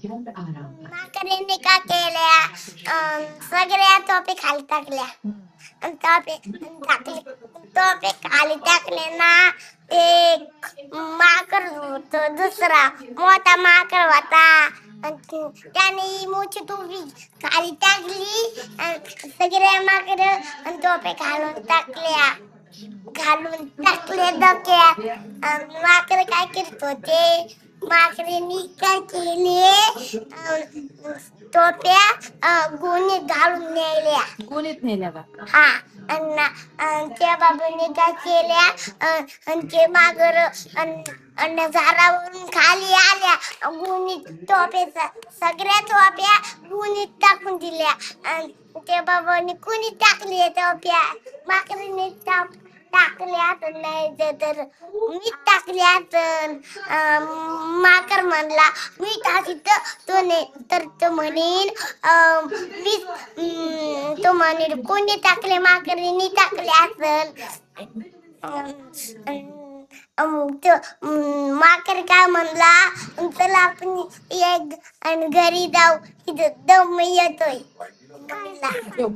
माकडांनी का केल्या सगळ्या टोपी खाली टाकल्या आणि टोपी खाली टाकले ना. एक माकड होत, दुसरा मोठा माकड होता आणि त्याने मोठी टोपी खाली टाकली आणि सगळ्या माकड आणि टोपी घालून टाकले डोक्यात. माकड काय करत होते, माकडे काय केले, टोप्या गुणीत घालून नेल्या. कोणीच नेल्या का? हा. त्या बाबांनी काय केल्या, आणि ते मागर झाडावरून खाली आल्या, गुणीत टोप्याचा सगळ्या टोप्या गुणीत टाकून दिल्या. त्या बाबांनी कुणी टाकली टोप्या, माकडीने टाकल्यात नाही तर मी टाकल्यात. माकड म्हणला मी टाकीत, तर तो म्हणेन तो म्हणेन कोणी टाकले, माकडीने टाकले असल. माकड काय म्हणला, चला आपण एक आणि घरी जाऊ, इथं दम येतोय.